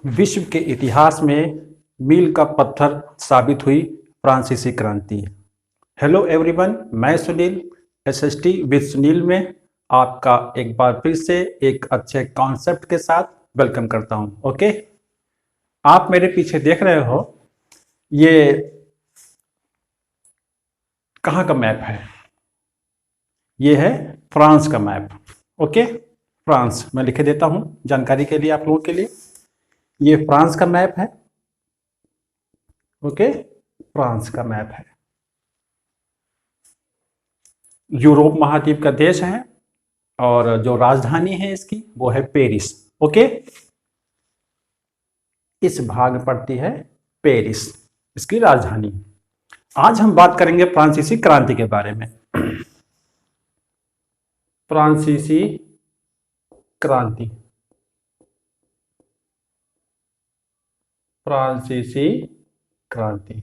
विश्व के इतिहास में मील का पत्थर साबित हुई फ्रांसीसी क्रांति। हेलो एवरीवन, मैं सुनील एसएसटी विद सुनील में आपका एक बार फिर से एक अच्छे कॉन्सेप्ट के साथ वेलकम करता हूं। ओके, आप मेरे पीछे देख रहे हो, ये कहाँ का मैप है? ये है फ्रांस का मैप। ओके, फ्रांस मैं लिखे देता हूं जानकारी के लिए, आप लोगों के लिए। ये फ्रांस का मैप है। ओके, फ्रांस का मैप है। यूरोप महाद्वीप का देश है और जो राजधानी है इसकी वो है पेरिस। ओके, इस भाग में पड़ती है पेरिस, इसकी राजधानी। आज हम बात करेंगे फ्रांसीसी क्रांति के बारे में। फ्रांसीसी क्रांति, फ्रांसीसी क्रांति।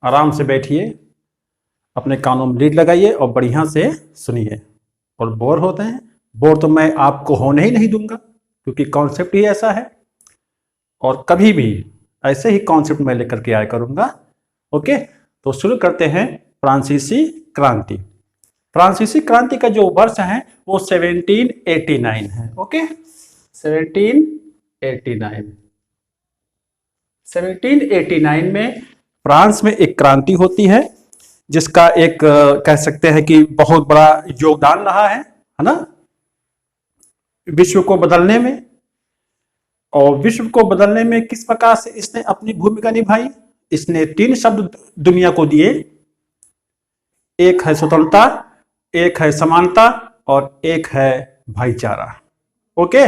आराम से बैठिए, अपने कानों में लीड लगाइए और बढ़िया से सुनिए। और बोर होते हैं, बोर तो मैं आपको होने ही नहीं दूंगा, क्योंकि कॉन्सेप्ट ही ऐसा है और कभी भी ऐसे ही कॉन्सेप्ट मैं लेकर के आया करूंगा। ओके, तो शुरू करते हैं फ्रांसीसी क्रांति। फ्रांसीसी क्रांति का जो वर्ष है वो 1789 है। ओके, 1789 में फ्रांस में एक क्रांति होती है, जिसका एक कह सकते हैं कि बहुत बड़ा योगदान रहा है ना, विश्व को बदलने में। और विश्व को बदलने में किस प्रकार से इसने अपनी भूमिका निभाई? इसने 3 शब्द दुनिया को दिए, एक है स्वतंत्रता, एक है समानता और एक है भाईचारा। ओके,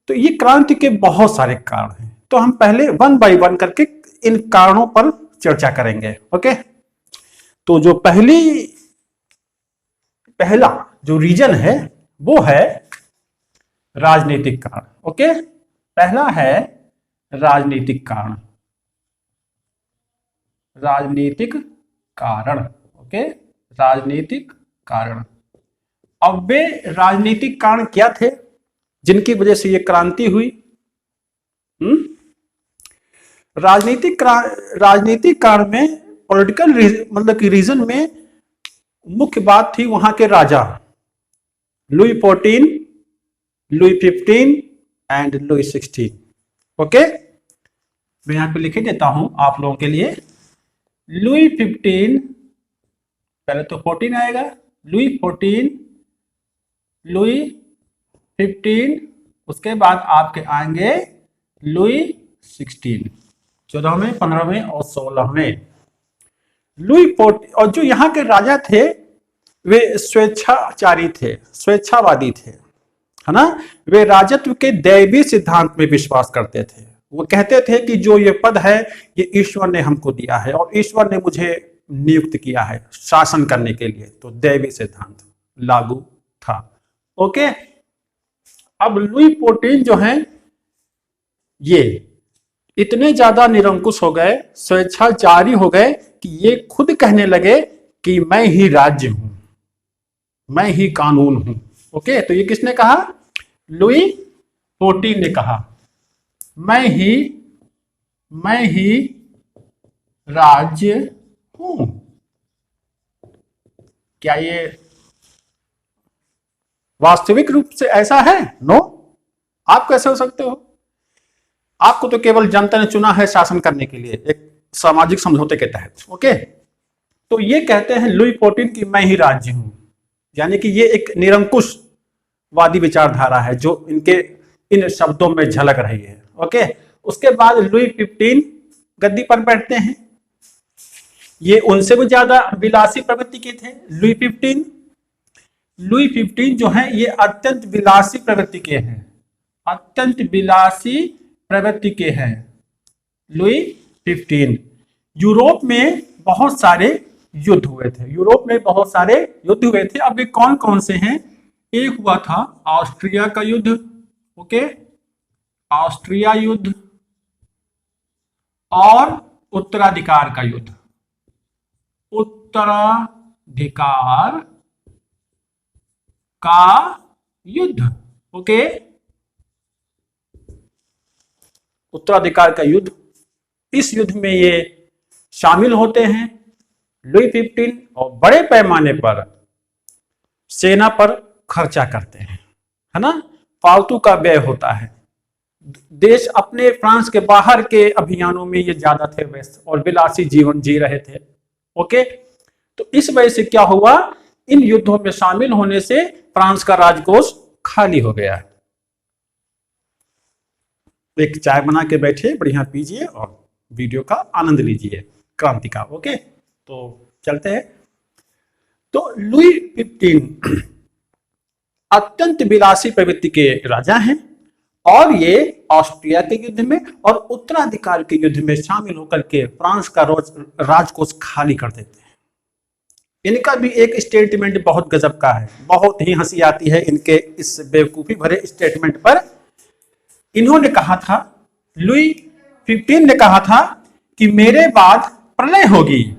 तो ये क्रांति के बहुत सारे कारण हैं, तो हम पहले 1 बाय 1 करके इन कारणों पर चर्चा करेंगे। ओके, तो जो पहला जो रीजन है वो है राजनीतिक कारण। ओके, पहला है राजनीतिक कारण, राजनीतिक कारण। ओके, राजनीतिक कारण। अब वे राजनीतिक कारण क्या थे जिनकी वजह से ये क्रांति हुई? राजनीतिक कारण में पॉलिटिकल मतलब कि रीजन में मुख्य बात थी वहां के राजा Louis 14, Louis 15 and Louis 16। Okay, मैं यहां पे लिखे देता हूं आप लोगों के लिए। लुई 15, पहले तो 14 आएगा, लुई 14, लुई 15, उसके बाद आपके आएंगे लुई 16, 14वें, 15वें और 16वें। लुई 14, और जो यहाँ के राजा थे वे स्वेच्छाचारी थे, स्वेच्छावादी थे, है ना। वे राजत्व के दैवी सिद्धांत में विश्वास करते थे। वो कहते थे कि जो ये पद है ये ईश्वर ने हमको दिया है और ईश्वर ने मुझे नियुक्त किया है शासन करने के लिए, तो दैवी सिद्धांत लागू था। ओके, अब लुई 14 जो है ये इतने ज्यादा निरंकुश हो गए, स्वेच्छाचारी हो गए कि ये खुद कहने लगे कि मैं ही राज्य हूं, मैं ही कानून हूं। ओके, तो ये किसने कहा? लुई 14 ने कहा, मैं ही राज्य हूं। क्या ये वास्तविक रूप से ऐसा है? नो। आप कैसे हो सकते हो? आपको तो केवल जनता ने चुना है शासन करने के लिए, एक सामाजिक समझौते के तहत। ओके, तो ये कहते हैं लुई 14 कि मैं ही राज्य हूं, यानी कि ये एक निरंकुश वादी विचारधारा है जो इनके इन शब्दों में झलक रही है। ओके, उसके बाद लुई 15 गद्दी पर बैठते हैं। ये उनसे भी ज्यादा विलासी प्रवृत्ति के थे। लुई 15 जो है ये अत्यंत विलासी प्रवृत्ति के हैं, अत्यंत विलासी प्रवृत्ति के हैं लुई 15। यूरोप में बहुत सारे युद्ध हुए थे, यूरोप में बहुत सारे युद्ध हुए थे। अब ये कौन कौन से हैं? एक हुआ था ऑस्ट्रिया का युद्ध। ओके, ऑस्ट्रिया युद्ध और उत्तराधिकार का युद्ध, उत्तराधिकार का युद्ध। ओके, उत्तराधिकार का युद्ध। इस युद्ध में ये शामिल होते हैं। लुई 15 और बड़े पैमाने पर सेना पर खर्चा करते हैं, है ना, फालतू का व्यय होता है। देश अपने फ्रांस के बाहर के अभियानों में ये ज्यादा थे व्यस्त और विलासी जीवन जी रहे थे। ओके, तो इस वजह से क्या हुआ, इन युद्धों में शामिल होने से फ्रांस का राजकोष खाली हो गया। एक चाय बना के बैठिए, बढ़िया पीजिए और वीडियो का आनंद लीजिए, क्रांति का। ओके, तो चलते हैं। तो लुई 15 अत्यंत विलासी प्रवृत्ति के राजा हैं और ये ऑस्ट्रिया के युद्ध में और उत्तराधिकार के युद्ध में शामिल होकर के फ्रांस का राजकोष खाली कर देते हैं। इनका भी एक स्टेटमेंट बहुत गजब का है, बहुत ही हंसी आती है इनके इस बेवकूफी भरे स्टेटमेंट पर। इन्होंने कहा था, लुई 15 ने कहा था कि मेरे बाद प्रलय होगी।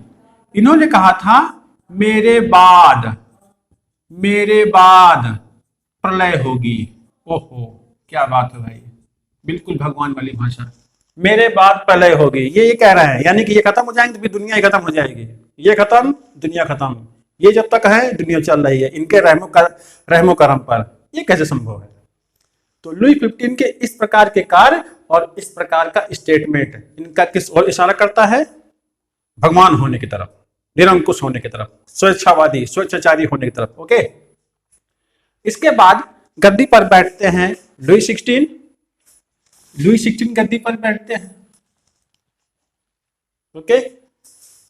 इन्होंने कहा था मेरे बाद प्रलय होगी। ओहो, क्या बात है भाई, बिल्कुल भगवान वाली भाषा। मेरे बाद प्रलय होगी, ये कह रहे हैं, यानी कि ये खत्म हो जाएंगे तो फिर दुनिया ही खत्म हो जाएगी। ये खत्म, दुनिया खत्म, ये जब तक है दुनिया चल रही है इनके रहमो करम पर। ये कैसे संभव है? तो लुई 15 के इस प्रकार के कार्य और इस प्रकार का स्टेटमेंट इनका किस ओर इशारा करता है? भगवान होने की तरफ, निरंकुश होने की तरफ, स्वेच्छावादी स्वेच्छाचारी होने की तरफ। ओके, इसके बाद गद्दी पर बैठते हैं लुई 16। लुई 16 गद्दी पर बैठते हैं। ओके,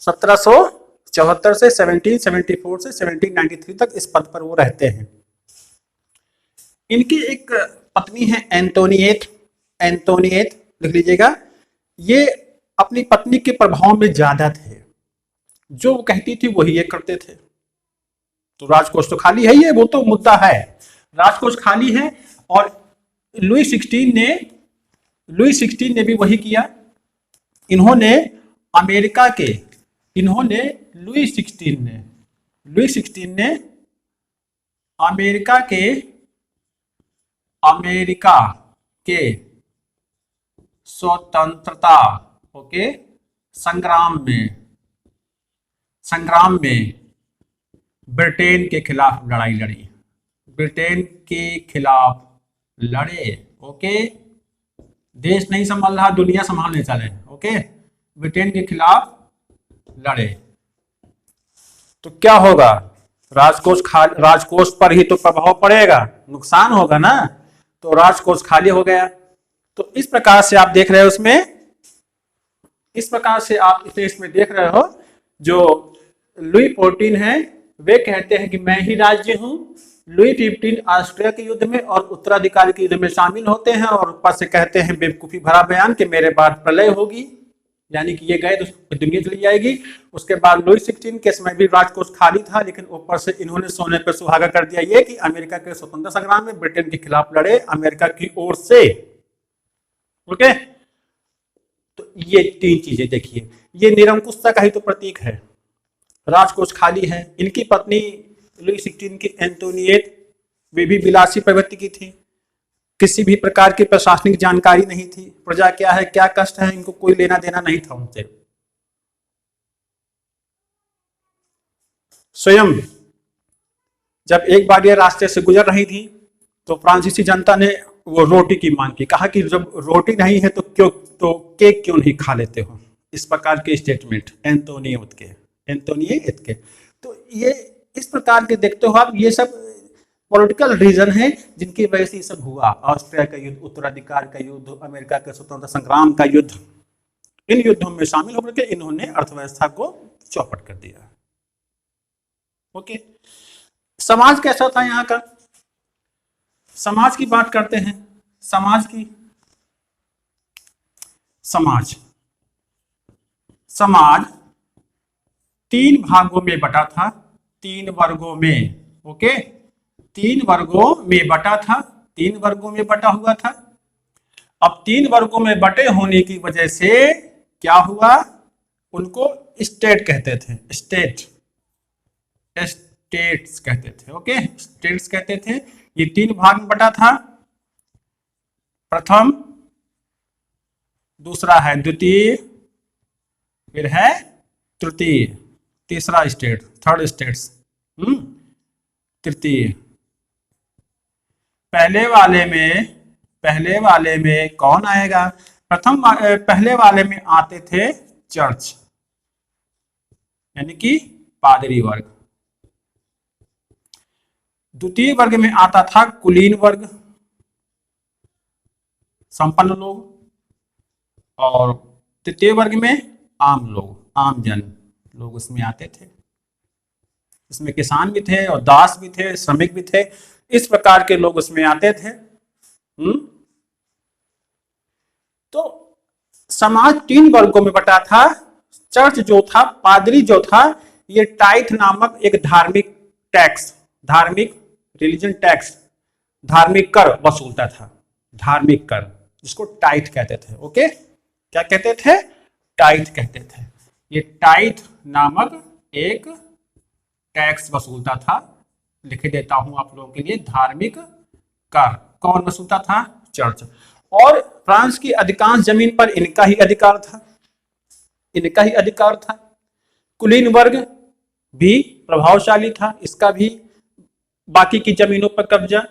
1774 से 1774 से 1793 तक इस पद पर वो रहते हैं। इनकी एक पत्नी है एंटोनिएट, एंटोनिएट लिख लीजिएगा। ये अपनी पत्नी के प्रभाव में ज्यादा थे, जो वो कहती थी वही ये करते थे। तो राजकोष तो खाली है, ये वो तो मुद्दा है, राजकोष खाली है। और लुई 16 ने भी वही किया। इन्होंने अमेरिका के, लुई 16 ने अमेरिका के स्वतंत्रता संग्राम में ब्रिटेन के खिलाफ लड़ाई लड़ी, ब्रिटेन के खिलाफ लड़े। ओके, देश नहीं संभाल रहा, दुनिया संभालने चले। ओके, ब्रिटेन के खिलाफ लड़े। तो क्या होगा, राजकोष पर ही तो प्रभाव पड़ेगा, नुकसान होगा ना। तो राजकोष खाली हो गया। तो इस प्रकार से आप देख रहे हो, इस प्रकार से आप इसमें देख रहे हो, जो लुई 14 है वे कहते हैं कि मैं ही राज्य हूं। लुई 15 ऑस्ट्रिया के युद्ध में और उत्तराधिकारी के युद्ध में शामिल होते हैं और ऊपर से कहते हैं बेवकूफी भरा बयान कि मेरे बाद प्रलय होगी, यानी कि ये गए तो दुनिया चली जाएगी। उसके बाद लुई 16 के समय भी राजकोष खाली था, लेकिन ऊपर से इन्होंने सोने पर सुहागा कर दिया ये कि अमेरिका के स्वतंत्रता संग्राम में ब्रिटेन के खिलाफ लड़े अमेरिका की ओर से। ओके, तो ये तीन चीजें देखिए, ये निरंकुशता का ही तो प्रतीक है। राजकोष खाली है। इनकी पत्नी लुई 16 की एंटोनिएट, वे भी विलासी प्रवृत्ति की थी, किसी भी प्रकार की प्रशासनिक जानकारी नहीं थी, प्रजा क्या है क्या कष्ट है इनको कोई लेना देना नहीं था उनसे। स्वयं जब एक बार ये रास्ते से गुजर रही थी तो फ्रांसीसी जनता ने वो रोटी की मांग की, कहा कि जब रोटी नहीं है तो केक क्यों नहीं खा लेते हो। इस प्रकार के स्टेटमेंट एंटोनिएट के। तो ये इस प्रकार के देखते हो आप, ये सब पॉलिटिकल रीजन है जिनकी वजह से ये सब हुआ। ऑस्ट्रिया का युद्ध, उत्तराधिकार का युद्ध, अमेरिका के स्वतंत्रता संग्राम का युद्ध, इन युद्धों में शामिल होकर के इन्होंने अर्थव्यवस्था को चौपट कर दिया। ओके, समाज कैसा था यहाँ का? समाज की बात करते हैं। समाज 3 भागों में बटा था, 3 वर्गों में। ओके, 3 वर्गों में बटा था, 3 वर्गों में बटा हुआ था। अब 3 वर्गों में बटे होने की वजह से क्या हुआ, उनको स्टेट कहते थे, स्टेट्स कहते थे। ओके, स्टेट्स कहते थे। ये 3 भाग में बटा था। प्रथम, दूसरा है द्वितीय, फिर है तृतीय, तीसरा स्टेट, थर्ड स्टेट्स तृतीय। पहले वाले में कौन आएगा? पहले वाले में आते थे चर्च, यानी कि पादरी वर्ग। द्वितीय वर्ग में आता था कुलीन वर्ग, संपन्न लोग, और तृतीय वर्ग में आम लोग, आम जन लोग उसमें आते थे। इसमें किसान भी थे और दास भी थे, श्रमिक भी थे, इस प्रकार के लोग उसमें आते थे। तो समाज 3 वर्गों में बटा था। चर्च जो था, पादरी जो था, ये टाइथ नामक एक धार्मिक टैक्स, धार्मिक रिलीजन टैक्स, धार्मिक कर वसूलता था। धार्मिक कर, जिसको टाइथ कहते थे। ओके, क्या कहते थे? टाइथ कहते थे। ये टाइथ नामक एक टैक्स वसूलता था। लिख देता हूं आप लोगों के लिए, धार्मिक कर। कौन वसूलता था? चर्च। और फ्रांस की अधिकांश जमीन पर इनका ही अधिकार था, इनका ही अधिकार था। कुलीन वर्ग भी प्रभावशाली था, इसका भी बाकी की जमीनों पर कब्जा।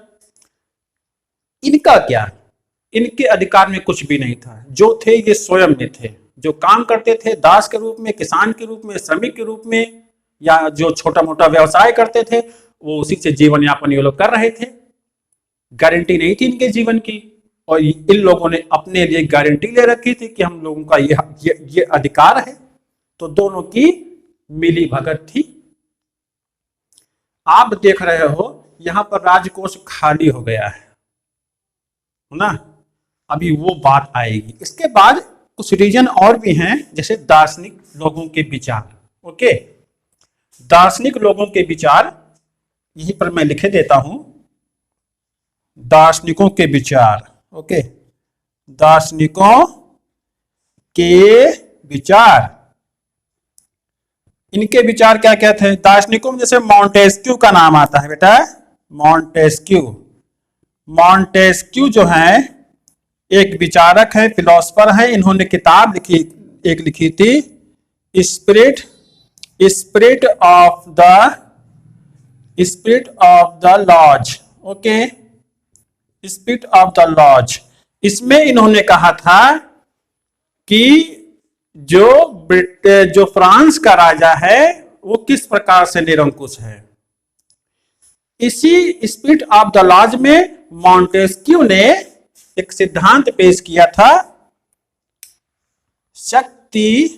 इनका क्या? इनके अधिकार में कुछ भी नहीं था। जो थे ये स्वयं में थे, जो काम करते थे दास के रूप में, किसान के रूप में, श्रमिक के रूप में, या जो छोटा मोटा व्यवसाय करते थे, वो उसी से जीवन यापन ये लोग कर रहे थे। गारंटी नहीं थी इनके जीवन की, और इन लोगों ने अपने लिए गारंटी ले रखी थी कि हम लोगों का ये अधिकार है। तो दोनों की मिली भगत थी। आप देख रहे हो यहां पर राजकोष खाली हो गया है ना, अभी वो बात आएगी। इसके बाद कुछ रीजन और भी हैं, जैसे दार्शनिक लोगों के विचार। ओके, दार्शनिक लोगों के विचार यहीं पर मैं लिखे देता हूं, दार्शनिकों के विचार। ओके, दार्शनिकों के विचार। इनके विचार क्या क्या थे? दार्शनिकों में जैसे मॉन्टेस्क्यू का नाम आता है बेटा, मॉन्टेस्क्यू। मॉन्टेस्क्यू जो है एक विचारक है, फिलोसफर है। इन्होंने किताब लिखी थी, spirit of the laws. Okay, spirit of the laws. इसमें इन्होंने कहा था कि जो फ्रांस का राजा है वो किस प्रकार से निरंकुश है। इसी स्पिरिट ऑफ द लॉज में मॉन्टेस्क्यू ने एक सिद्धांत पेश किया था, शक्ति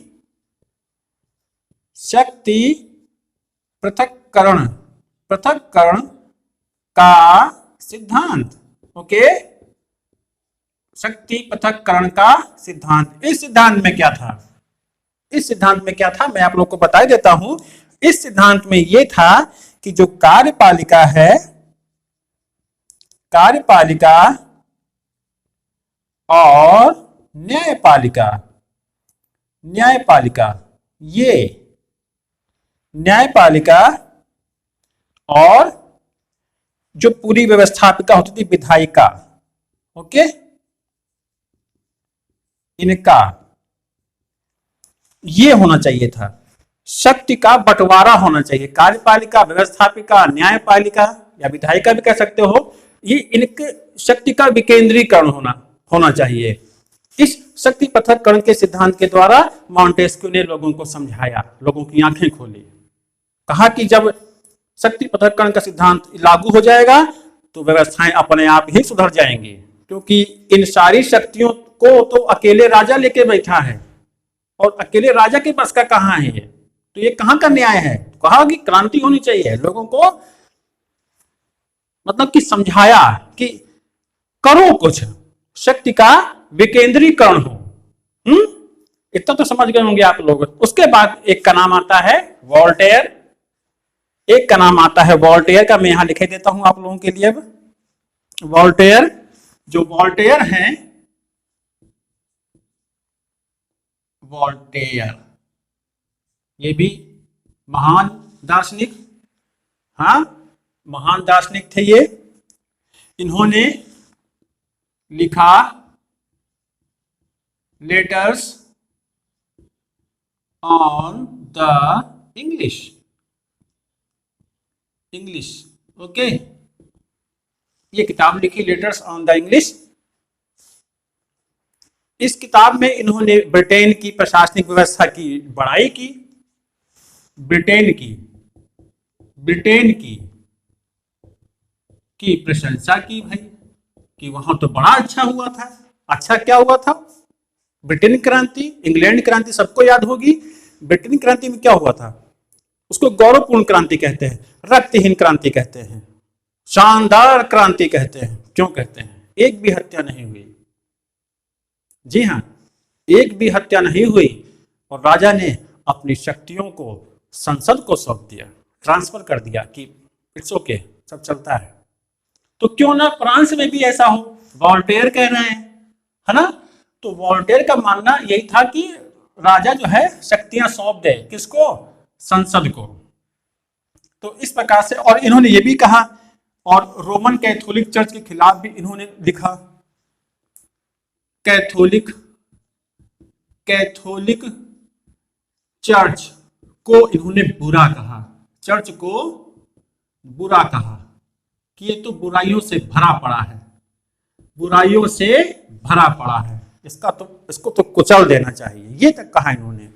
पृथक्करण का सिद्धांत। ओके, शक्ति पृथक्करण का सिद्धांत। इस सिद्धांत में क्या था? इस सिद्धांत में क्या था मैं आप लोग को बता देता हूं। इस सिद्धांत में यह था कि जो कार्यपालिका है, कार्यपालिका और न्यायपालिका, ये न्यायपालिका और जो पूरी व्यवस्थापिका होती थी, विधायिका, ओके, इनका ये होना चाहिए था। शक्ति का बंटवारा होना चाहिए। कार्यपालिका, व्यवस्थापिका, न्यायपालिका या विधायिका भी कह सकते हो, ये इनके शक्ति का विकेंद्रीकरण होना चाहिए। इस शक्ति पृथक्करण के सिद्धांत के द्वारा मॉन्टेस्क्यू ने लोगों को समझाया, लोगों की आंखें खोली। कहा कि जब शक्ति पृथक्करण का सिद्धांत लागू हो जाएगा तो व्यवस्थाएं अपने आप ही सुधर जाएंगी, क्योंकि इन सारी शक्तियों को तो अकेले राजा लेके बैठा है, और अकेले राजा के पास का कहां है, तो ये कहां का न्याय है। कहा कि क्रांति होनी चाहिए, लोगों को मतलब कि समझाया कि करो कुछ, शक्ति का विकेंद्रीकरण हो। इतना तो समझ गए होंगे आप लोग। उसके बाद एक का नाम आता है वोल्टेयर, एक का नाम आता है वोल्टेयर का मैं यहां लिखे देता हूं आप लोगों के लिए। अब वोल्टेयर, जो वोल्टेयर हैं, वोल्टेयर ये भी महान दार्शनिक, हाँ महान दार्शनिक थे ये। इन्होंने लिखा letters on the English, okay. ये किताब लिखी लेटर्स ऑन द इंग्लिश। इस किताब में इन्होंने ब्रिटेन की प्रशासनिक व्यवस्था की बड़ाई की, ब्रिटेन की प्रशंसा की भाई, कि वहां तो बड़ा अच्छा हुआ था। अच्छा क्या हुआ था? ब्रिटेन क्रांति, इंग्लैंड क्रांति सबको याद होगी। ब्रिटेन क्रांति में क्या हुआ था? उसको गौरवपूर्ण क्रांति कहते हैं, रक्तहीन क्रांति कहते हैं, शानदार क्रांति कहते हैं। क्यों कहते हैं? एक भी हत्या नहीं हुई। जी हाँ, एक भी हत्या नहीं हुई, और राजा ने अपनी शक्तियों को संसद को सौंप दिया, ट्रांसफर कर दिया कि इट्स ओके, सब चलता है। तो क्यों ना फ्रांस में भी ऐसा हो, वॉल्टेयर कह रहे हैं, है ना। तो वॉल्टेयर का मानना यही था कि राजा जो है शक्तियां सौंप दे, किसको? संसद को। तो इस प्रकार से, और इन्होंने ये भी कहा, और रोमन कैथोलिक चर्च के खिलाफ भी इन्होंने लिखा। कैथोलिक चर्च को इन्होंने बुरा कहा, चर्च को बुरा कहा कि ये तो बुराइयों से भरा पड़ा है, बुराइयों से भरा पड़ा है, इसको तो कुचल देना चाहिए, ये तक कहा इन्होंने।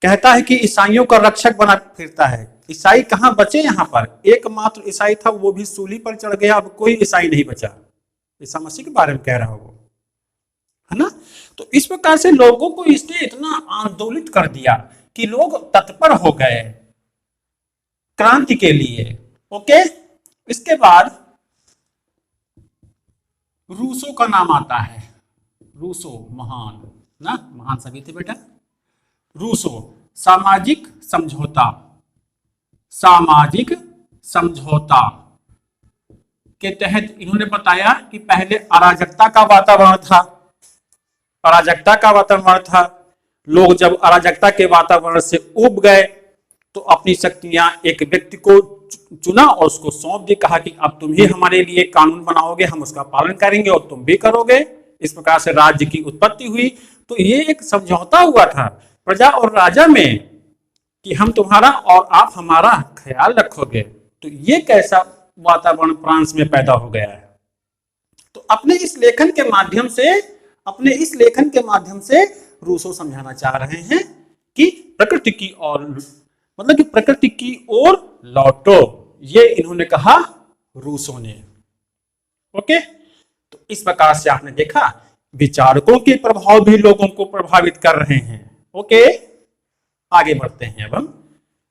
कहता है कि ईसाइयों का रक्षक बना फिरता है। ईसाई कहां बचे? यहां पर एकमात्र ईसाई था, वो भी सूली पर चढ़ गया, अब कोई ईसाई नहीं बचा। ईसा मसीह के बारे में कह रहा वो, है ना। तो इस प्रकार से लोगों को इसने इतना आंदोलित कर दिया कि लोग तत्पर हो गए क्रांति के लिए, ओके। इसके बाद रूसो का नाम आता है। रूसो महान ना, महान सभी थे बेटा। रूसो सामाजिक समझौता के तहत इन्होंने बताया कि पहले अराजकता का वातावरण था, लोग जब अराजकता के वातावरण से उब गए तो अपनी शक्तियां एक व्यक्ति को चुना और उसको सौंप दी, कहा कि अब तुम ही हमारे लिए कानून बनाओगे, हम उसका पालन करेंगे और तुम भी करोगे। इस प्रकार से राज्य की उत्पत्ति हुई। तो ये एक समझौता हुआ था प्रजा और राजा में कि हम तुम्हारा और आप हमारा ख्याल रखोगे। तो ये कैसा वातावरण फ्रांस में पैदा हो गया है। तो अपने इस लेखन के माध्यम से रूसो समझाना चाह रहे हैं कि प्रकृति की ओर, मतलब कि प्रकृति की ओर लौटो, ये इन्होंने कहा रूसो ने, ओके। तो इस प्रकार से आपने देखा विचारकों के प्रभाव भी लोगों को प्रभावित कर रहे हैं, ओके। आगे बढ़ते हैं। अब हम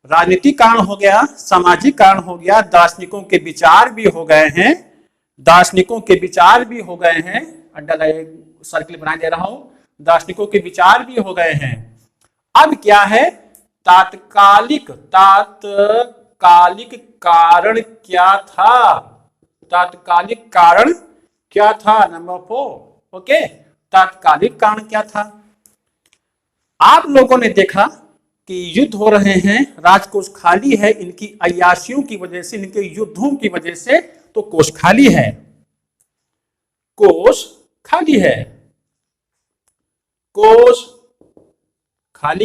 राजनीतिक कारण हो गया, सामाजिक कारण हो गया, दार्शनिकों के विचार भी हो गए हैं, अड्डा सर्किल बना दे रहा हूं, दार्शनिकों के विचार भी हो गए हैं। अब क्या है? तात्कालिक कारण क्या था? Number 4, okay. तात्कालिक कारण क्या था? आप लोगों ने देखा कि युद्ध हो रहे हैं, राजकोष खाली है, इनकी अय्याशियों की वजह से, इनके युद्धों की वजह से, तो कोष खाली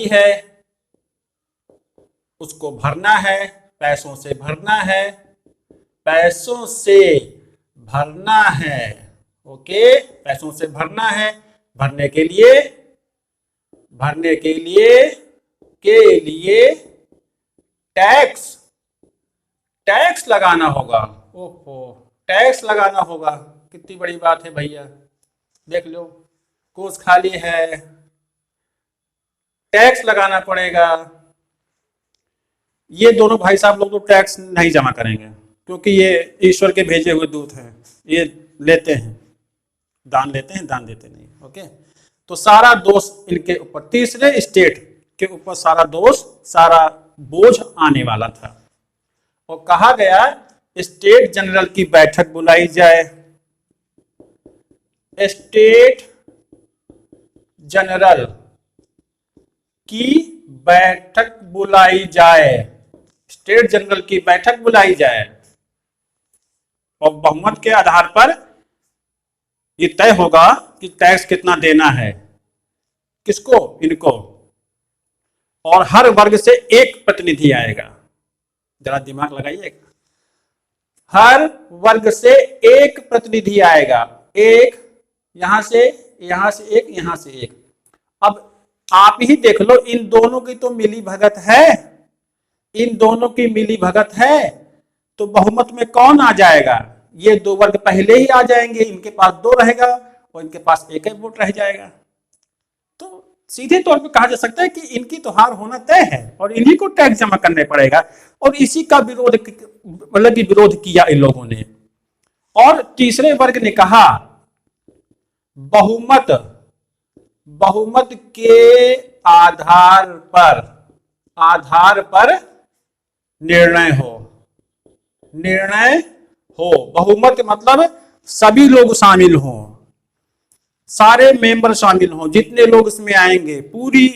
है, उसको भरना है, पैसों से भरना है, ओके। पैसों से भरना है, भरने के लिए टैक्स लगाना होगा। ओहो, टैक्स लगाना होगा, कितनी बड़ी बात है भैया। देख लो, कोष खाली है, टैक्स लगाना पड़ेगा। ये दोनों भाई साहब लोग तो टैक्स नहीं जमा करेंगे, क्योंकि ये ईश्वर के भेजे हुए दूत हैं, ये लेते हैं, दान लेते हैं, दान देते नहीं, ओके। तो सारा दोष इनके ऊपर, तीसरे स्टेट के ऊपर सारा बोझ आने वाला था। और कहा गया स्टेट जनरल की बैठक बुलाई जाए, स्टेट जनरल की बैठक बुलाई जाए, और बहुमत के आधार पर ये तय होगा कि टैक्स कितना देना है, किसको, इनको, और हर वर्ग से एक प्रतिनिधि आएगा। जरा दिमाग लगाइए, हर वर्ग से एक प्रतिनिधि आएगा, एक यहां से, यहां से एक, यहां से एक। अब आप ही देख लो, इन दोनों की तो मिली भगत है, इन दोनों की मिली भगत है, तो बहुमत में कौन आ जाएगा, ये दो वर्ग पहले ही आ जाएंगे, इनके पास दो रहेगा और इनके पास एक ही वोट रह जाएगा। तो सीधे तौर पे कहा जा सकता है कि इनकी तो हार होना तय है और इन्हीं को टैक्स जमा करने पड़ेगा, और इसी का विरोध, मतलब कि विरोध किया इन लोगों ने। और तीसरे वर्ग ने कहा बहुमत, बहुमत के आधार पर निर्णय हो, निर्णय हो। बहुमत मतलब सभी लोग शामिल हों, सारे मेंबर शामिल हों, जितने लोग इसमें आएंगे, पूरी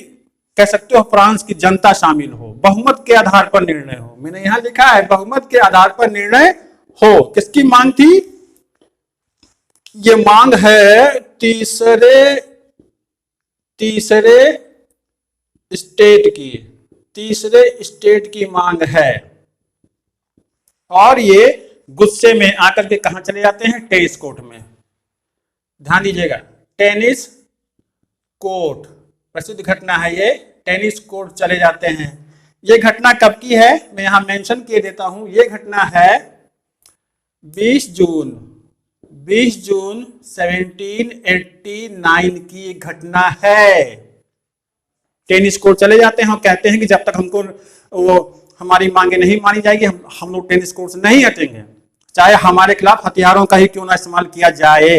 कह सकते हो फ्रांस की जनता शामिल हो, बहुमत के आधार पर निर्णय हो। मैंने यहां लिखा है बहुमत के आधार पर निर्णय हो। किसकी मांग थी? ये मांग है तीसरे स्टेट की मांग है। और ये गुस्से में आकर के कहां चले जाते हैं? टेनिस कोर्ट में। ध्यान दीजिएगा, टेनिस कोर्ट, प्रसिद्ध घटना है ये, टेनिस कोर्ट चले जाते हैं। ये घटना कब की है? मैं यहां मेंशन किए देता हूं। ये घटना है 20 जून 1789 की घटना है। टेनिस कोर्ट चले जाते हैं और कहते हैं कि जब तक हमको वो हमारी मांगे नहीं मानी जाएगी, हम लोग टेनिस कोर्ट से नहीं हटेंगे, चाहे हमारे खिलाफ हथियारों का ही क्यों ना इस्तेमाल किया जाए,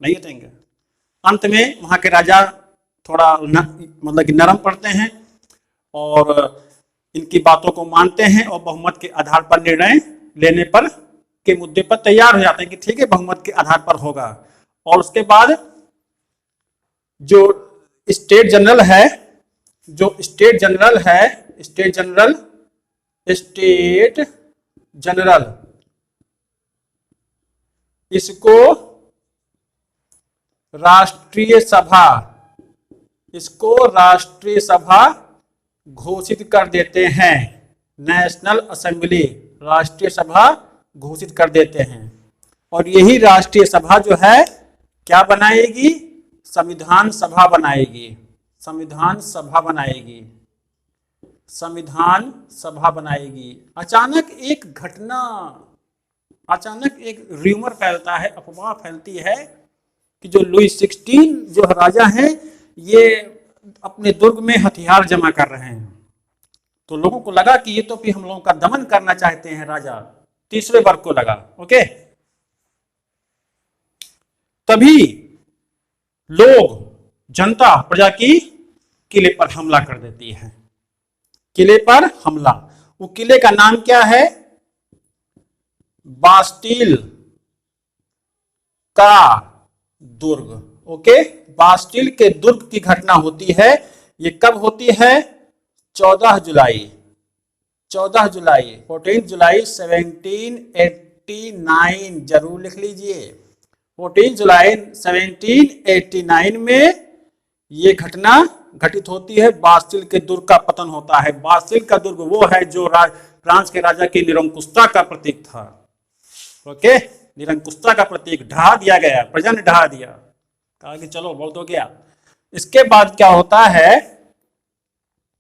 नहीं हटेंगे। अंत में वहां के राजा थोड़ा मतलब कि नरम पड़ते हैं और इनकी बातों को मानते हैं और बहुमत के आधार पर निर्णय लेने पर के मुद्दे पर तैयार हो जाते हैं कि ठीक है, बहुमत के आधार पर होगा। और उसके बाद जो स्टेट जनरल इसको राष्ट्रीय सभा घोषित कर देते हैं। नेशनल असेंबली, राष्ट्रीय सभा घोषित कर देते हैं। और यही राष्ट्रीय सभा जो है क्या बनाएगी? संविधान सभा बनाएगी। अचानक एक र्यूमर फैलता है, अफवाह फैलती है कि जो लुई 16 जो राजा हैं, ये अपने दुर्ग में हथियार जमा कर रहे हैं। तो लोगों को लगा कि ये तो फिर हम लोगों का दमन करना चाहते हैं राजा, तीसरे वर्ग को लगा। ओके, तभी लोग, जनता, प्रजा की किले पर हमला कर देती है। किले पर हमला, वो किले का नाम क्या है? बास्टील का दुर्ग। ओके, बास्टील के दुर्ग की घटना होती है। ये कब होती है? 14 जुलाई 14 जुलाई 1789, जरूर लिख लीजिए। 14 जुलाई 1789 में ये घटना घटित होती है। बास्टील के दुर्ग का पतन होता है। बास्टील का दुर्ग वो है जो फ्रांस के राजा की निरंकुशता का प्रतीक था। ओके, निरंकुशता का प्रतीक ढहा दिया गया, प्रजा ने ढहा दिया, कहा कि चलो बहुत हो गया। इसके बाद क्या होता है?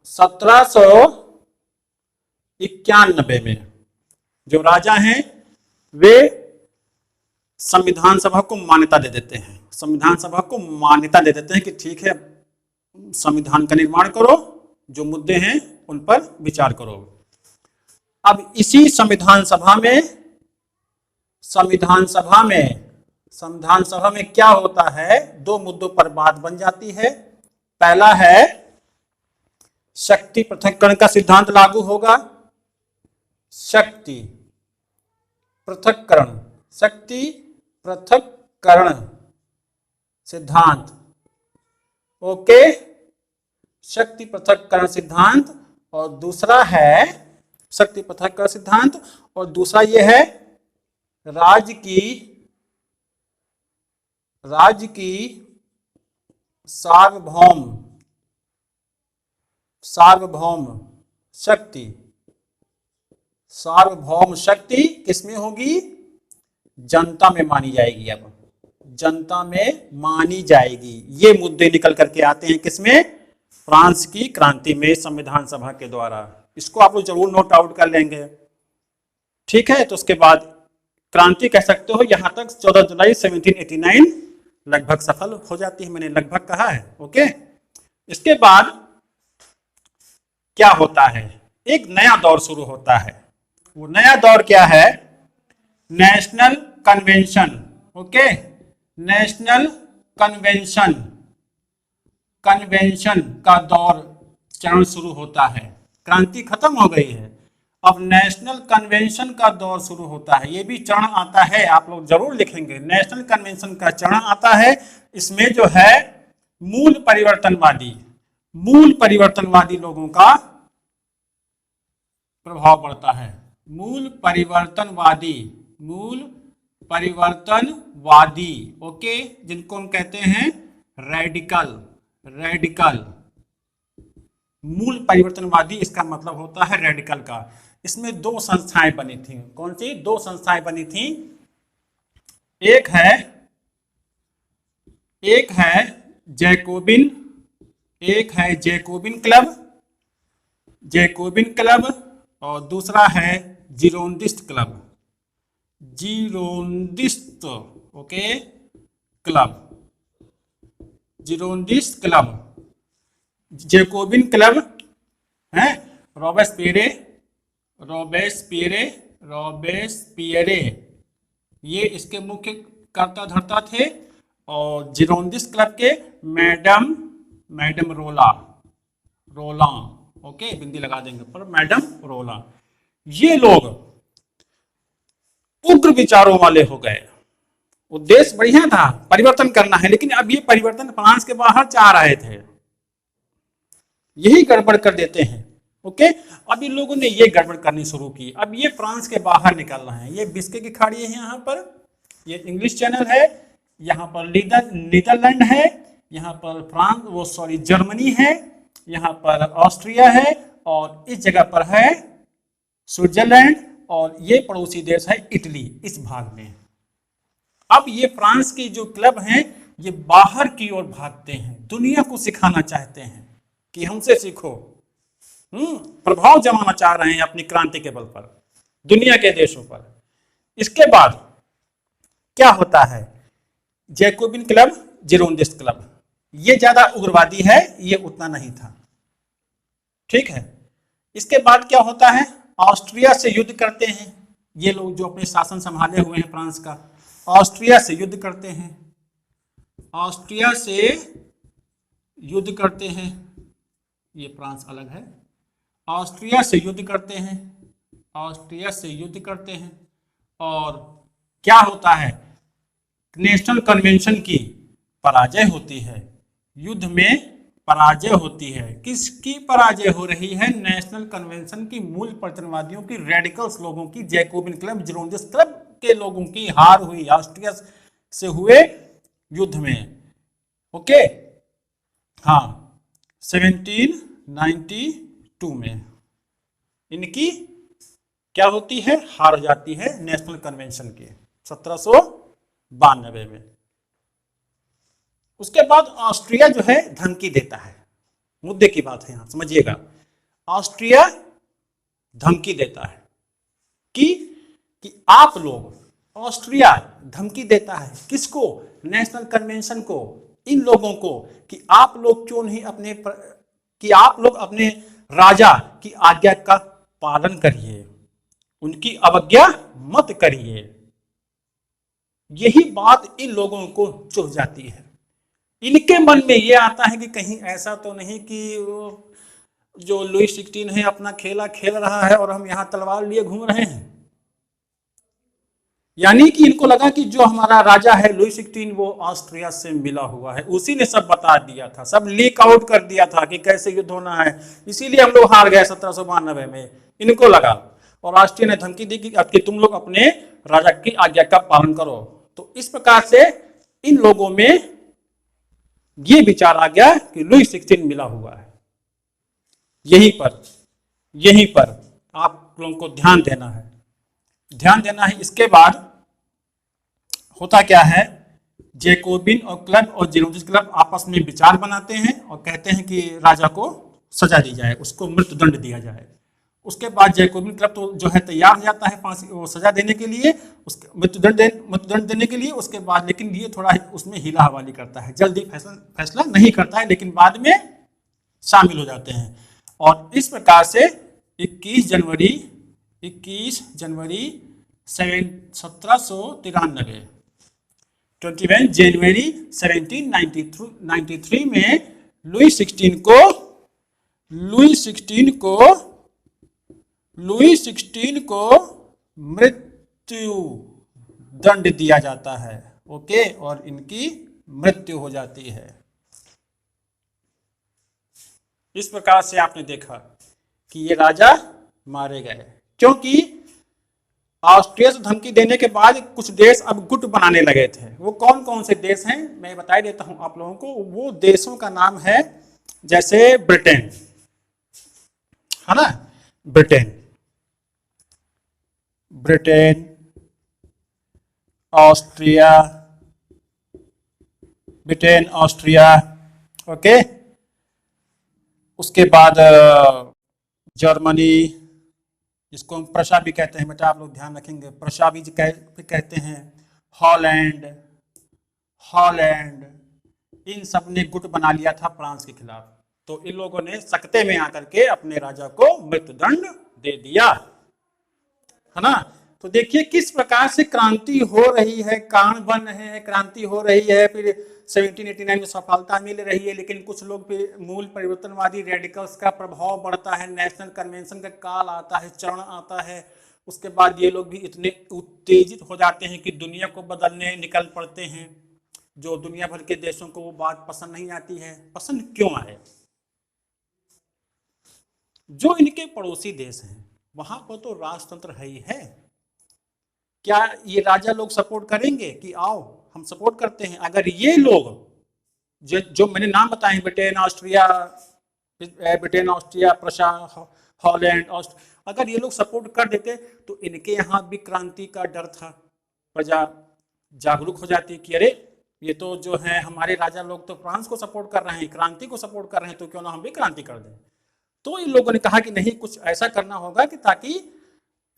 1791 में जो राजा हैं वे संविधान सभा को मान्यता दे देते हैं। कि ठीक है, संविधान का निर्माण करो, जो मुद्दे हैं उन पर विचार करो। अब इसी संविधान सभा में क्या होता है? दो मुद्दों पर बात बन जाती है। पहला है शक्ति पृथक्करण का सिद्धांत लागू होगा। शक्ति पृथक्करण सिद्धांत। ओके, शक्ति पृथक्करण सिद्धांत। और दूसरा है शक्ति पृथक्करण सिद्धांत, और दूसरा यह है राज्य की राज्य की सार्वभौम सार्वभौम शक्ति, सार्वभौम शक्ति किसमें होगी? जनता में मानी जाएगी। अब जनता में मानी जाएगी। ये मुद्दे निकल करके आते हैं किसमें? फ्रांस की क्रांति में, संविधान सभा के द्वारा। इसको आप लोग जरूर नोट आउट कर लेंगे, ठीक है। तो उसके बाद क्रांति कह सकते हो, यहां तक 14 जुलाई 1789 लगभग सफल हो जाती है। मैंने लगभग कहा है, ओके। इसके बाद क्या होता है? एक नया दौर शुरू होता है। वो नया दौर क्या है? National convention, okay. National convention, convention का दौर, चरण शुरू होता है। क्रांति खत्म हो गई है, अब नेशनल कन्वेंशन का दौर शुरू होता है। ये भी चरण आता है, आप लोग जरूर लिखेंगे। नेशनल कन्वेंशन का चरण आता है। इसमें जो है मूल परिवर्तनवादी लोगों का प्रभाव पड़ता है। मूल परिवर्तनवादी, ओके, जिनको हम कहते हैं रेडिकल। मूल परिवर्तनवादी, इसका मतलब होता है रेडिकल का। इसमें दो संस्थाएं बनी थी। कौन सी दो संस्थाएं बनी थी? एक है जैकोबिन क्लब, और दूसरा है Girondist okay club. Girondist club, Jacobin club है, रोबेस्पियरे ये इसके मुख्य कर्ता धर्ता थे। और जिरोंदिस्ट क्लब के मैडम रोला, ओके, बिंदी लगा देंगे पर मैडम रोला। ये लोग उग्र विचारों वाले हो गए। उद्देश्य बढ़िया था, परिवर्तन करना है, लेकिन अब ये परिवर्तन फ्रांस के बाहर चाह रहे थे। यही गड़बड़ कर देते हैं, ओके। अब इन लोगों ने ये गड़बड़ करनी शुरू की। अब ये फ्रांस के बाहर निकल रहे हैं। ये बिस्के की खाड़ी है, यहाँ पर ये इंग्लिश चैनल है, यहाँ पर नीदरलैंड है, यहाँ पर जर्मनी है, यहाँ पर ऑस्ट्रिया है, और इस जगह पर है स्विट्जरलैंड, और ये पड़ोसी देश है इटली, इस भाग में। अब ये फ्रांस की जो क्लब हैं, ये बाहर की ओर भागते हैं, दुनिया को सिखाना चाहते हैं कि हमसे सीखो। प्रभाव जमाना चाह रहे हैं अपनी क्रांति के बल पर दुनिया के देशों पर। इसके बाद क्या होता है? जैकोबिन क्लब, जिरोंदिस्ट क्लब, ये ज्यादा उग्रवादी है, ये उतना नहीं था, ठीक है। इसके बाद क्या होता है? ऑस्ट्रिया से युद्ध करते हैं ये लोग, जो अपने शासन संभाले हुए हैं फ्रांस का। ऑस्ट्रिया से युद्ध करते हैं, ये फ्रांस अलग है। ऑस्ट्रिया से युद्ध करते हैं, और क्या होता है? नेशनल कन्वेंशन की पराजय होती है। युद्ध में पराजय होती है। किसकी पराजय हो रही है? नेशनल कन्वेंशन की, मूल परिवर्तनवादियों की, रेडिकल्स लोगों की, जैकोबिन क्लब, जिरोंदिस्ट क्लब के लोगों की हार हुई ऑस्ट्रिया से हुए युद्ध में, ओके। हाँ, 1792 में इनकी क्या होती है? हार हो जाती है नेशनल कन्वेंशन की 1792 में। उसके बाद ऑस्ट्रिया जो है धमकी देता है। मुद्दे की बात है, यहां समझिएगा। ऑस्ट्रिया धमकी देता है कि आप लोग, ऑस्ट्रिया धमकी देता है किसको? नेशनल कन्वेंशन को, इन लोगों को, कि आप लोग क्यों नहीं अपने राजा की आज्ञा का पालन करिए, उनकी अवज्ञा मत करिए। यही बात इन लोगों को चुभ जाती है। इनके मन में यह आता है कि कहीं ऐसा तो नहीं कि जो लुई 16 है अपना खेला खेल रहा है और हम यहां तलवार लिए घूम रहे हैं। यानी कि इनको लगा कि जो हमारा राजा है लुई 16 वो ऑस्ट्रिया से मिला हुआ है, उसी ने सब बता दिया था, सब लीक आउट कर दिया था कि कैसे युद्ध होना है, इसीलिए हम लोग हार गए 1792 में, इनको लगा। और ऑस्ट्रिया ने धमकी दी कि तुम लोग अपने राजा की आज्ञा का पालन करो। तो इस प्रकार से इन लोगों में ये विचार आ गया कि लुई 16 मिला हुआ है। यहीं पर आप लोगों को ध्यान देना है। इसके बाद होता क्या है, जैकोबिन और क्लब और जेनोसिस क्लब आपस में विचार बनाते हैं और कहते हैं कि राजा को सजा दी जाए, उसको मृत्युदंड दिया जाए। उसके बाद जैकोबिन क्लब तो जो है तैयार हो जाता है फांसी वो सजा देने के लिए, उसके मृत्युदंड देने के लिए। उसके बाद लेकिन ये थोड़ा उसमें हिला हवाली करता है, जल्दी फैसला नहीं करता है, लेकिन बाद में शामिल हो जाते हैं। और इस प्रकार से 21 जनवरी 1793 21 जनवरी 1793 में लुई 16 को मृत्यु दंड दिया जाता है। ओके, और इनकी मृत्यु हो जाती है। इस प्रकार से आपने देखा कि ये राजा मारे गए, क्योंकि ऑस्ट्रिया से धमकी देने के बाद कुछ देश अब गुट बनाने लगे थे। वो कौन कौन से देश हैं मैं बता देता हूं आप लोगों को। वो देशों का नाम है जैसे ब्रिटेन, है ना, ब्रिटेन, ऑस्ट्रिया, ओके। उसके बाद जर्मनी, जिसको हम प्रशा भी कहते हैं, बेटा आप लोग ध्यान रखेंगे, प्रशा भी कहते हैं। हॉलैंड, इन सब ने गुट बना लिया था फ्रांस के खिलाफ। तो इन लोगों ने सकते में आकर के अपने राजा को मृत्युदंड दे दिया, है ना। तो देखिए किस प्रकार से क्रांति हो रही है, कारण बन रहे हैं, क्रांति हो रही है। फिर 1789 में सफलता मिल रही है, लेकिन कुछ लोग फिर मूल परिवर्तनवादी रेडिकल्स का प्रभाव बढ़ता है, नेशनल कन्वेंशन का काल आता है, चरण आता है। उसके बाद ये लोग भी इतने उत्तेजित हो जाते हैं कि दुनिया को बदलने निकल पड़ते हैं। जो दुनिया भर के देशों को वो बात पसंद नहीं आती है। पसंद क्यों आए? जो इनके पड़ोसी देश हैं वहां पर तो राजतंत्र है ही है। क्या ये राजा लोग सपोर्ट करेंगे कि आओ हम सपोर्ट करते हैं? अगर ये लोग जो मैंने नाम बताए, ब्रिटेन, ऑस्ट्रिया, प्रशा, हॉलैंड, अगर ये लोग सपोर्ट कर देते तो इनके यहाँ भी क्रांति का डर था। प्रजा जागरूक हो जाती कि अरे ये तो जो है हमारे राजा लोग तो फ्रांस को सपोर्ट कर रहे हैं, क्रांति को सपोर्ट कर रहे हैं, तो क्यों ना हम भी क्रांति कर दें। तो इन लोगों ने कहा कि नहीं, कुछ ऐसा करना होगा कि ताकि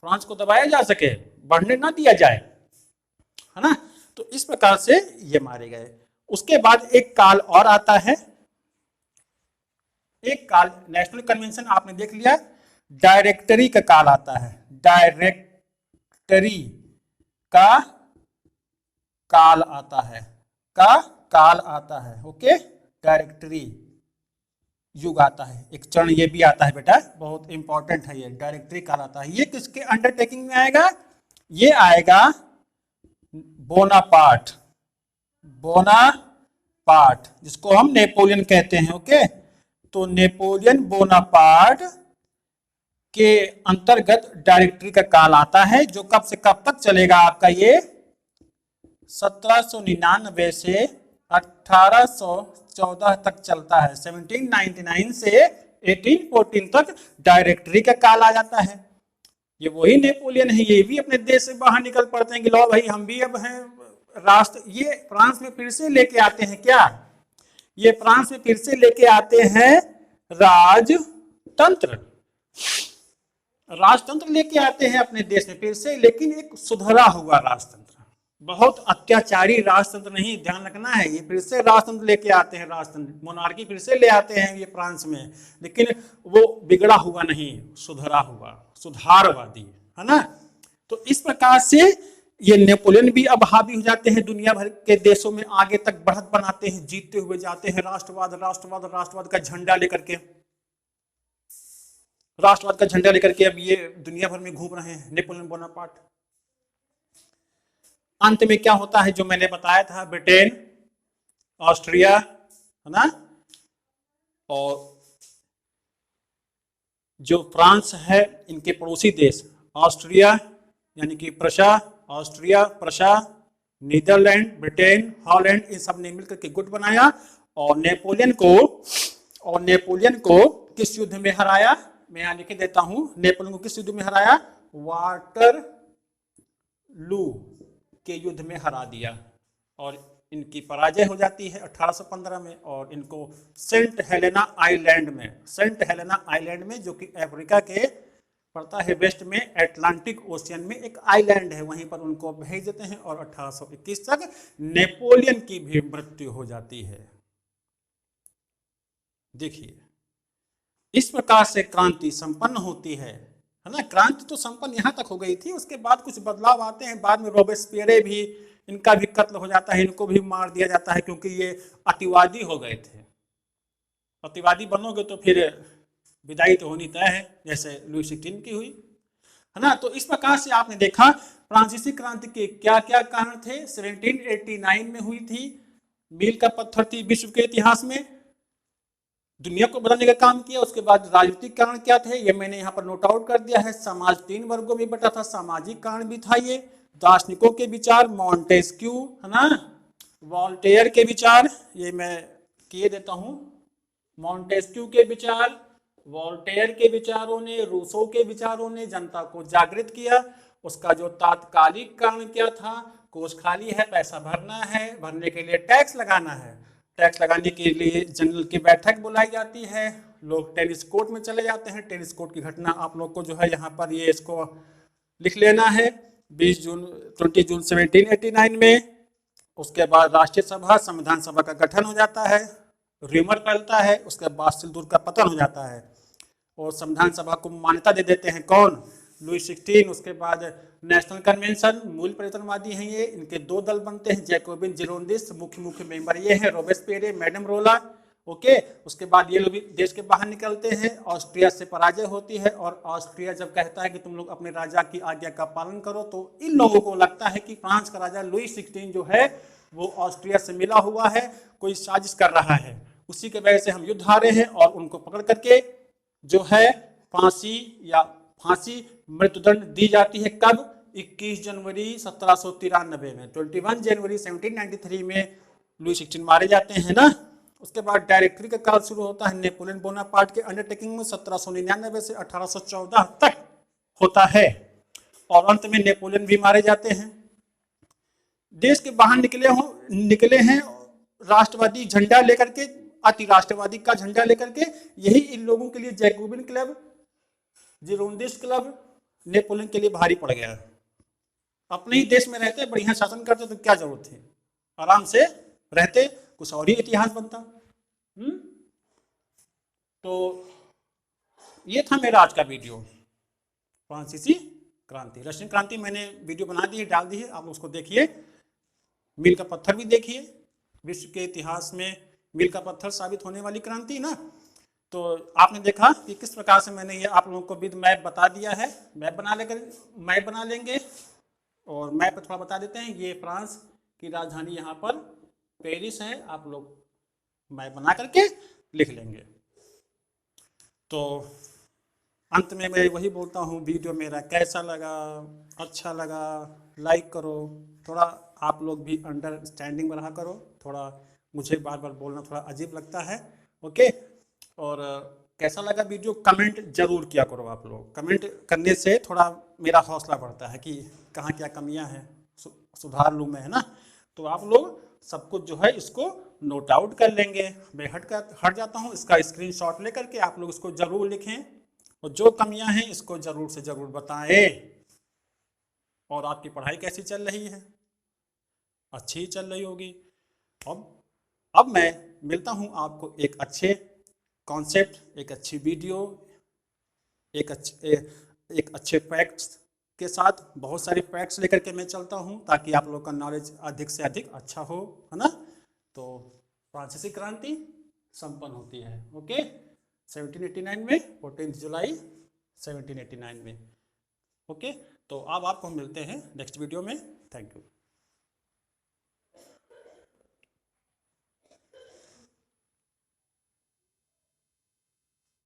फ्रांस को दबाया जा सके, बढ़ने ना दिया जाए, है ना। तो इस प्रकार से ये मारे गए। उसके बाद एक काल और आता है, एक काल नेशनल कन्वेंशन आपने देख लिया, डायरेक्टरी का काल आता है। डायरेक्टरी का काल आता है, ओके। डायरेक्टरी युग आता है, एक चरण ये भी आता है बेटा, बहुत इंपॉर्टेंट है ये। डायरेक्टरी काल आता है, ये किसके अंडरटेकिंग में आएगा? ये आएगा बोनापार्ट, जिसको हम नेपोलियन कहते हैं, ओके। तो नेपोलियन बोनापार्ट के अंतर्गत डायरेक्टरी का काल आता है, जो कब से कब तक चलेगा आपका? ये 1799 से 1814 तक चलता है। 1799 से 1814 तक डायरेक्टरी का काल आ जाता है। ये वही नेपोलियन है, ये भी अपने देश से बाहर निकल पड़ते हैं कि लो भाई हम भी अब हैं राष्ट्र। ये फ्रांस में फिर से लेके आते हैं क्या? ये फ्रांस में फिर से लेके आते हैं राजतंत्र लेके आते हैं अपने देश में फिर से, लेकिन एक सुधरा हुआ राजतंत्र, बहुत अत्याचारी राजतंत्र नहीं, ध्यान रखना है। ये फिर से राजतंत्र लेके आते हैं, राजतंत्र मोनार्की फिर से ले आते हैं ये फ्रांस में, लेकिन वो बिगड़ा हुआ नहीं, सुधरा हुआ, सुधारवादी, है ना। तो इस प्रकार से ये नेपोलियन भी अब हावी हो जाते हैं, दुनिया भर के देशों में आगे तक बढ़त बनाते हैं, जीतते हुए जाते हैं, राष्ट्रवाद का झंडा लेकर के, अब ये दुनिया भर में घूम रहे हैं नेपोलियन बोनापार्ट। अंत में क्या होता है? जो मैंने बताया था, ब्रिटेन, ऑस्ट्रिया, है ना, और जो फ्रांस है, इनके पड़ोसी देश ऑस्ट्रिया यानी कि Austria, Prussia, Netherlands, Britain, Holland, इन सब ने मिलकर के गुट बनाया और नेपोलियन को किस युद्ध में हराया? मैं यहां लिख देता हूं, नेपोलियन को किस युद्ध में हराया? वाटरलू के युद्ध में हरा दिया और इनकी पराजय हो जाती है 1815 में और इनको सेंट हेलेना आइलैंड में, जो कि अफ्रीका के पड़ता है वेस्ट में, अटलांटिक ओशियन में एक आइलैंड है, वहीं पर उनको भेज देते हैं और 1821 तक नेपोलियन की भी मृत्यु हो जाती है। देखिए, इस प्रकार से क्रांति संपन्न होती है ना। क्रांति तो संपन्न यहां तक हो गई थी, उसके बाद कुछ बदलाव आते हैं। बाद में रोबेस्पियरे भी, इनका भी कत्ल हो जाता है, इनको भी मार दिया जाता है क्योंकि ये अतिवादी हो गए थे। अतिवादी बनोगे तो फिर विदाई तो होनी तय है, जैसे लुई 16 की हुई, है ना। तो इस प्रकार से आपने देखा फ्रांसीसी क्रांति के क्या क्या कारण थे। 1789 में हुई थी, मील का पत्थर थी विश्व के इतिहास में, दुनिया को बदलने का काम किया। उसके बाद राजनीतिक कारण क्या थे, ये मैंने यहाँ पर नोट आउट कर दिया है। समाज 3 वर्गों में बटा था, सामाजिक कारण भी था ये। दार्शनिकों के विचार, मॉन्टेस्क्यू, है ना, वॉल्टेयर के विचार, ये मैं किए देता हूँ। मॉन्टेस्क्यू के विचार, वॉल्टेयर के विचारों ने, रूसो के विचारों ने जनता को जागृत किया। उसका जो तात्कालिक कारण क्या था, कोष खाली है, पैसा भरना है, भरने के लिए टैक्स लगाना है, टैक्स लगाने के लिए जनरल की बैठक बुलाई जाती है, लोग टेनिस कोर्ट में चले जाते हैं। टेनिस कोर्ट की घटना आप लोग को जो है यहाँ पर ये इसको लिख लेना है, 20 जून 1789 में। उसके बाद राष्ट्रीय सभा, संविधान सभा का गठन हो जाता है, र्यूमर फैलता है, उसके बाद सिंदूर का पतन हो जाता है और संविधान सभा को मान्यता दे देते हैं कौन? लुई 16। उसके बाद नेशनल कन्वेंशन, मूल परिवर्तनवादी हैं ये, इनके 2 दल बनते हैं, जैकोबिन, जिरोंडिस्ट। मुख्य मेंबर ये हैं रोबेस्पियरे, मैडम रोला। ओके, उसके बाद ये लोग देश के बाहर निकलते हैं, ऑस्ट्रिया से पराजय होती है और ऑस्ट्रिया जब कहता है कि तुम लोग अपने राजा की आज्ञा का पालन करो, तो इन लोगों को लगता है कि फ्रांस का राजा लुई 16 जो है वो ऑस्ट्रिया से मिला हुआ है, कोई साजिश कर रहा है, उसी के वजह से हम युद्ध हारे हैं और उनको पकड़ करके जो है फांसी मृत्युदंड दी जाती है। कब? 21 जनवरी 1793 में। 21 जनवरी 1793 में लुई 16 मारे जाते हैं ना। उसके बाद डायरेक्टरी का काल शुरू होता है नेपोलियन बोनापार्ट के अंडरटेकिंग में, 1799 से 1814 तक होता है और अंत में नेपोलियन भी मारे जाते हैं। देश के बाहर निकले हैं राष्ट्रवादी झंडा लेकर के, अति राष्ट्रवादी का झंडा लेकर के। यही इन लोगों के लिए जैकोबिन क्लब, जिरोंडिस्ट क्लब नेपोलियन के लिए भारी पड़ गया। अपने ही देश में रहते, बढ़िया शासन करते तो क्या जरूरत थी, आराम से रहते, कुछ और ही इतिहास बनता। तो ये था मेरा आज का वीडियो, फ्रांसीसी क्रांति, रशियन क्रांति। मैंने वीडियो बना दी है, डाल दी है, आप उसको देखिए। मील का पत्थर भी देखिए, विश्व के इतिहास में मील का पत्थर साबित होने वाली क्रांति ना। तो आपने देखा कि किस प्रकार से मैंने ये आप लोगों को विद मैप बता दिया है। मैप बना लेंगे और मैप थोड़ा बता देते हैं। ये फ्रांस की राजधानी यहाँ पर पेरिस है, आप लोग मैप बना करके लिख लेंगे। तो अंत में मैं वही बोलता हूँ, वीडियो मेरा कैसा लगा, अच्छा लगा, लाइक करो। थोड़ा आप लोग भी अंडरस्टैंडिंग बना करो, थोड़ा मुझे बार बार बोलना थोड़ा अजीब लगता है। ओके, और कैसा लगा वीडियो कमेंट जरूर किया करो। आप लोग कमेंट करने से थोड़ा मेरा हौसला बढ़ता है कि कहाँ क्या कमियां हैं, सुधार लूँ मैं, है ना। तो आप लोग सब कुछ जो है इसको नोट आउट कर लेंगे। मैं हट जाता हूँ, इसका स्क्रीनशॉट लेकर के आप लोग इसको जरूर लिखें और जो कमियां हैं इसको जरूर से जरूर बताएं। और आपकी पढ़ाई कैसी चल रही है? अच्छी ही चल रही होगी। अब मैं मिलता हूं आपको एक अच्छे कॉन्सेप्ट, एक अच्छी वीडियो, एक अच्छे फैक्ट्स के साथ। बहुत सारे फैक्ट्स लेकर के मैं चलता हूं ताकि आप लोग का नॉलेज अधिक से अधिक अच्छा हो, है ना। तो फ्रांसीसी क्रांति संपन्न होती है, ओके, 1789 में, 14 जुलाई 1789 में। ओके, तो अब आपको हम मिलते हैं नेक्स्ट वीडियो में। Thank you.